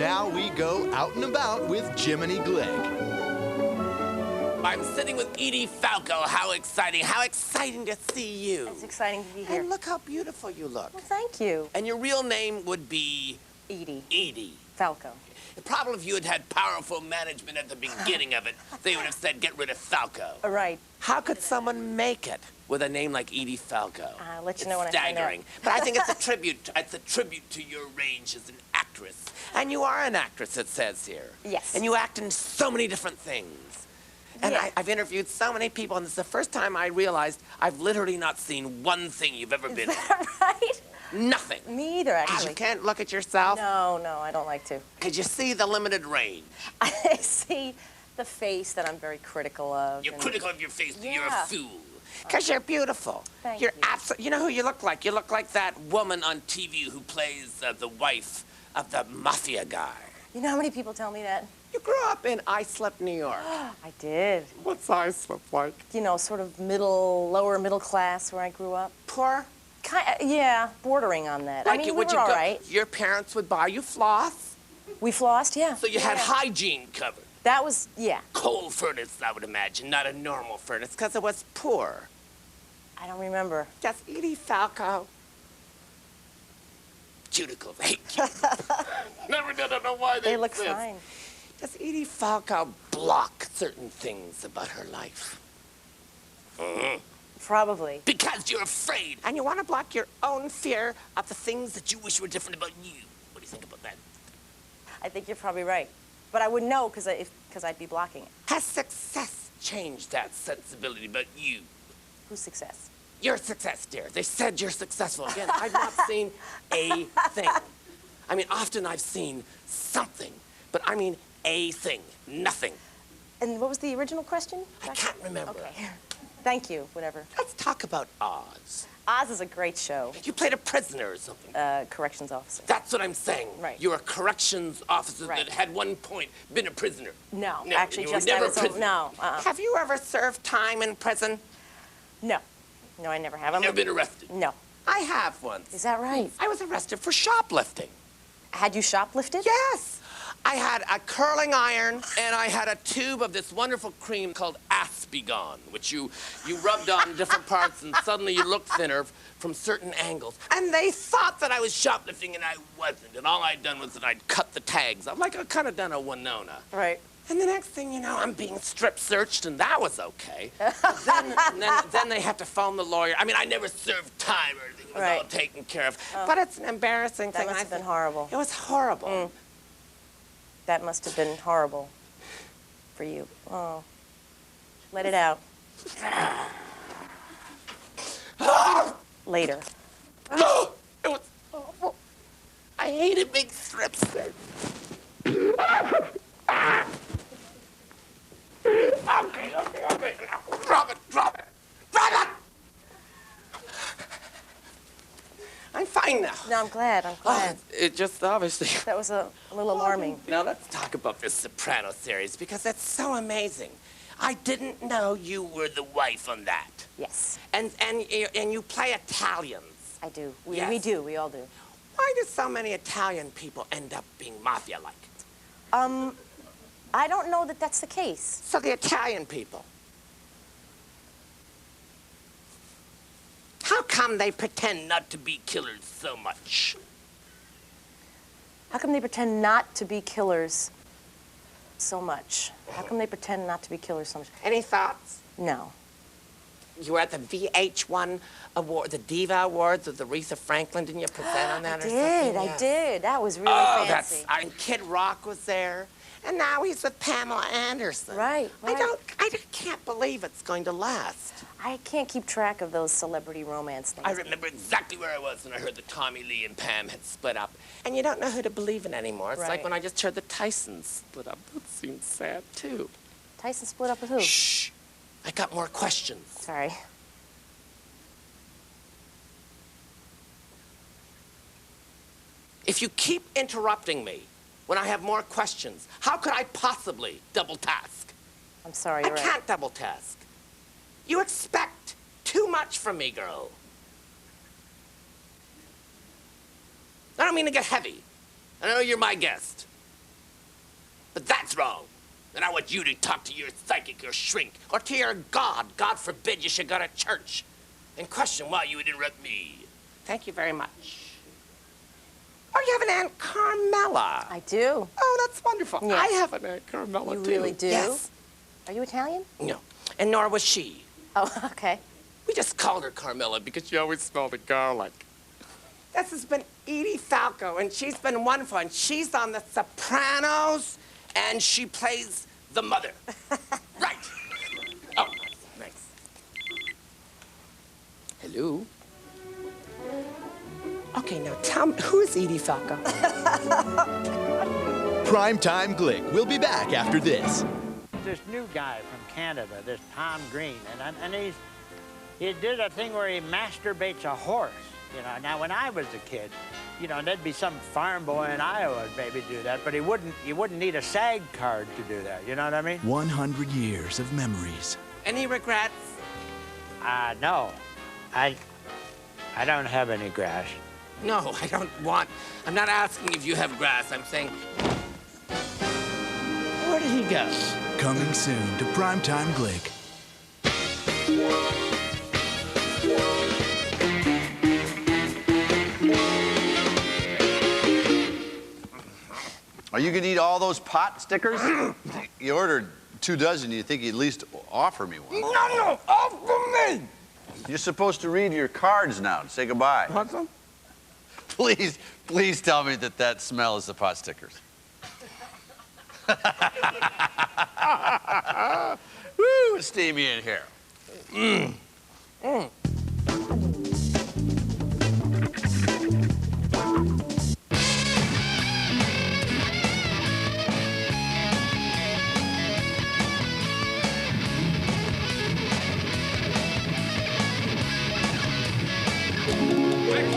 Now we go out and about with Jiminy Glick. I'm sitting with Edie Falco. How exciting. How exciting to see you. It's exciting to be here. And look how beautiful you look. Well, thank you. And your real name would be? Edie. Edie. Falco. Probably if you had had powerful management at the beginning of it, they would have said, get rid of Falco. Right. How could someone make it with a name like Edie Falco? I'll let you know when I find out. Staggering. But I think it's a tribute. It's a tribute to your range as an actress. And you are an actress, it says here. Yes. And you act in so many different things. And Yeah. I've interviewed so many people, and this is the first time I realized I've literally not seen one thing you've ever been in. Is that right? Nothing. Me either, actually. You can't look at yourself? No, I don't like to. Because you see the limited range. I see the face that I'm very critical of. You're critical of your face, but Yeah. you're a fool. Because you're beautiful. Thank you're you. You know who you look like? You look like that woman on TV who plays the wife of the mafia guy. You know how many people tell me that? You grew up in Islip, New York. I did. What's Islip like? You know, sort of lower middle class where I grew up. Poor? Yeah, bordering on that. Like I mean, would we were all right. Your parents would buy you floss? We flossed, yeah. So you had hygiene covered. That was, yeah. Coal furnace, I would imagine, not a normal furnace, because it was poor. I don't remember. Just Edie Falco. Cuticles, I hate cuticles. Never did, I don't know why They look exist. fine. Does Edie Falco block certain things about her life? Probably. Because you're afraid, and you want to block your own fear of the things that you wish were different about you. What do you think about that? I think you're probably right. But I would know because I'd be blocking it. Has success changed that sensibility about you? Who's success? Your success, dear. They said you're successful. Again, I've not seen a thing. I mean, often I've seen something, but I mean a thing, nothing. And what was the original question? I can't remember. Okay. Thank you, whatever. Let's talk about Oz. Oz is a great show. You played a prisoner or something. Corrections officer. That's what I'm saying. Right. You're a corrections officer Right. that had one point been a prisoner. No, No, actually, you were just never I was a prisoner. no. Have you ever served time in prison? No, I never have. Never been arrested? No. I have once. Is that right? I was arrested for shoplifting. Had you shoplifted? Yes. I had a curling iron, and I had a tube of this wonderful cream called Aspigon, which you rubbed on different parts, and suddenly you looked thinner from certain angles. And they thought that I was shoplifting, and I wasn't. And all I'd done was that I'd cut the tags off, like I'd kind of done a Winona. Right. And the next thing you know, I'm being strip searched, and that was okay. then they have to phone the lawyer. I mean, I never served time or anything. It was all taken care of. But it's an embarrassing thing. That must have been horrible. It was horrible. That must have been horrible for you. Oh. Let it out. Later. It was awful. I hated being strip searched. Okay. Drop it. I'm fine now. No, I'm glad. It just obviously. That was a little alarming. Now let's talk about this Soprano series because it's so amazing. I didn't know you were the wife on that. Yes, And you play Italians. I do. Yes. We do. We all do. Why do so many Italian people end up being mafia-like? I don't know that that's the case. So the Italian people. How come they pretend not to be killers so much? How come they pretend not to be killers so much? How come they pretend not to be killers so much? Any thoughts? No. You were at the VH1 award, the Diva Awards with Aretha Franklin. Didn't you present on that or something? I did. That was really fancy. And Kid Rock was there. And now he's with Pamela Anderson. Right. I can't believe it's going to last. I can't keep track of those celebrity romance things. I remember exactly where I was when I heard that Tommy Lee and Pam had split up. And you don't know who to believe in anymore. It's like Right. when I just heard the Tysons split up. That seemed sad, too. Tyson split up with who? Shh. I got more questions. Sorry. If you keep interrupting me when I have more questions, how could I possibly double task? I'm sorry, I you're right. can't double task. You expect too much from me, girl. I don't mean to get heavy. I know you're my guest. But that's wrong. And I want you to talk to your psychic or shrink, or to your God. God forbid you should go to church and question why you would interrupt me. Thank you very much. Oh, you have an Aunt Carmela. I do. Oh, that's wonderful. Yes. I have an Aunt Carmela, You too. really do? Yes. Are you Italian? No, and nor was she. Oh, okay. We just called her Carmela because she always smelled the garlic. This has been Edie Falco, and she's been wonderful. And she's on The Sopranos, and she plays the mother. Right. Oh, nice. Hello. Okay, now tell me, who is Edie Falco? Primetime Glick will be back after this. This new guy from Canada, this Tom Green, and he did a thing where he masturbates a horse. You know, now when I was a kid, you know, there'd be some farm boy in Iowa maybe do that, but you wouldn't need a SAG card to do that. You know what I mean? 100 years of memories. Any regrets? No, I don't have any grass. No, I don't want. I'm not asking if you have grass. I'm saying, where did he go? Coming soon to Primetime Glick. Are you gonna eat all those pot stickers? You ordered 2 dozen. You think you'd at least offer me one? No, offer me! You're supposed to read your cards now and say goodbye. Want some? Please tell me that smell is the pot stickers. Woo, it's steamy in here. Quick,